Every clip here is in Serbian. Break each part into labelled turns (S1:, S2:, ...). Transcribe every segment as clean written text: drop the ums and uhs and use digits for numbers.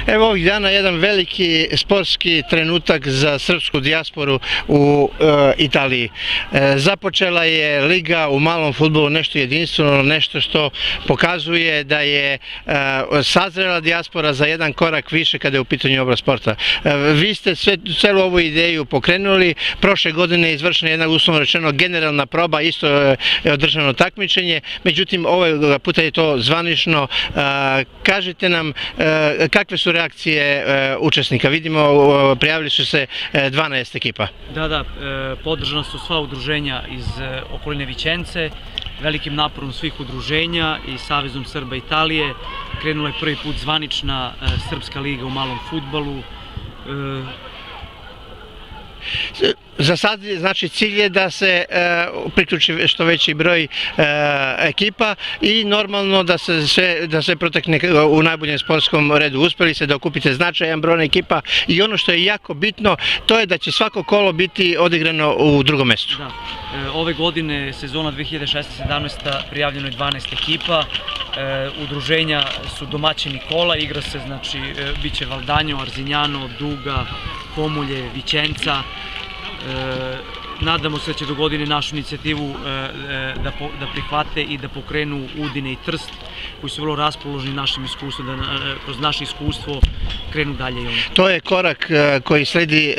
S1: Evo ovih dana jedan veliki sportski trenutak za srpsku dijasporu u Italiji. Započela je liga u malom fudbalu, nešto jedinstveno, nešto što pokazuje da je sazrela dijaspora za jedan korak više kada je u pitanju oblast sporta. Vi ste celu ovu ideju pokrenuli, prošle godine je izvršena jedna uslovno rečeno generalna proba, isto je održano takmičenje, međutim ovaj puta je to zvanično. Kažite nam kakve su reakcije učesnika? Vidimo, prijavili su se 12 ekipa.
S2: Da, podržana su sva udruženja iz okoline Vicence, velikim naporom svih udruženja i Savezom Srba Italije. Krenula je prvi put zvanična Srpska liga u malom fudbalu.
S1: Za sad, znači, cilj je da se priključi što veći broj ekipa i normalno da se protekne u najboljem sportskom redu. Uspeli se da okupite značajan broj ekipa i ono što je jako bitno, to je da će svako kolo biti odigrano u drugom mestu.
S2: Da. Ove godine, sezona 2016-17, prijavljeno je 12 ekipa. Udruženja su domaćini kola, igra se, znači, bit će Valdanjo, Arzignano, Duga, Komulje, Vicenza. Nadamo se da će do godine našu inicijativu da prihvate i da pokrenu Udine i Trst, koji su vrlo raspoloženi našim iskustvom, da kroz naše iskustvo krenu dalje i oni.
S1: To je korak koji sledi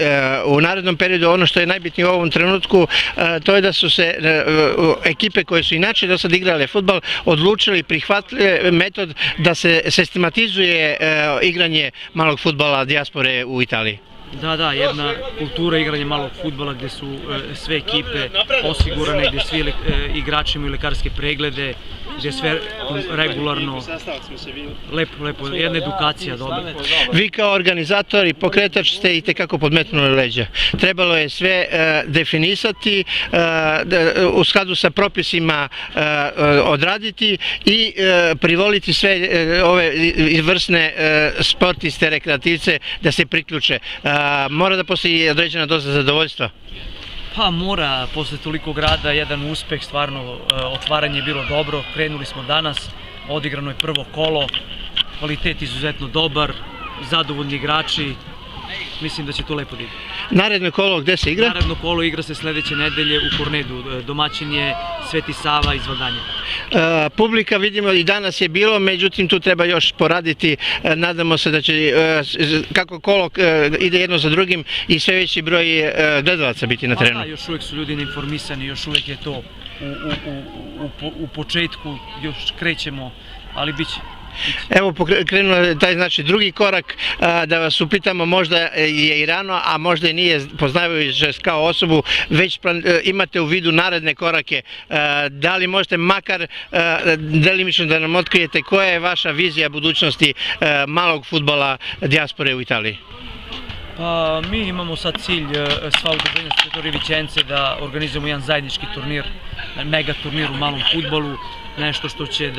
S1: u narednom periodu. Ono što je najbitnije u ovom trenutku, to je da su se ekipe koje su inače do sad igrale fudbal odlučili, prihvatili metod da se sistematizuje igranje malog fudbala dijaspore u Italiji.
S2: Da, jedna kultura igranja malog fudbala gdje su sve ekipe osigurane, gdje svi igrači imaju lekarske preglede, gdje je sve regularno, lepo, jedna edukacija dobra.
S1: Vi kao organizator i pokretač ste i tekako podmetnuli leđa. Trebalo je sve definisati, u skladu sa propisima odraditi i privoliti sve ove vrsne sportiste, rekreativce da se priključe. Mora da postoji određena doza zadovoljstva?
S2: Pa mora, posle toliko rada, jedan uspeh, stvarno otvaranje je bilo dobro, krenuli smo danas, odigrano je prvo kolo, kvalitet izuzetno dobar, zadovoljni igrači, mislim da će to lepo da ide.
S1: Naredno kolo gde se igra?
S2: Naredno kolo igra se sledeće nedelje u Kornedu, domaćin je Sveti Sava iz Valdanje.
S1: Publika vidimo i danas je bilo, međutim tu treba još poraditi, nadamo se da će, kako kolo ide jedno za drugim, i sve veći broj gledalaca biti na terenu.
S2: Da, još uvijek su ljudi neinformisani, još uvijek je to u početku, još krećemo, ali bit će.
S1: Evo, krenuo je taj, znači, drugi korak, da vas upitamo, možda je i rano, a možda i nije, poznavajući kao osobu, već imate u vidu naredne korake. Da li možete makar delimično da nam otkrijete koja je vaša vizija budućnosti malog fudbala dijaspore u Italiji?
S2: Pa mi imamo sad cilj, sva udruženja s teritorije Vicence, da organizujemo jedan zajednički turnir, mega turnir u malom fudbalu, nešto što će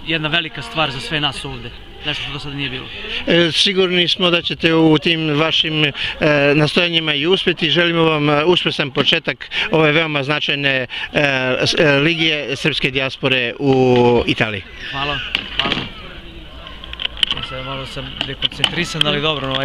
S2: jedna velika stvar za sve nas ovde, nešto što do sada nije bilo.
S1: Sigurni smo da ćete u tim vašim nastojanjima i uspjeti. Želimo vam uspesan početak ove veoma značajne lige srpske dijaspore u Italiji.
S2: Hvala. Malo sam dekoncentrisan, ali dobro.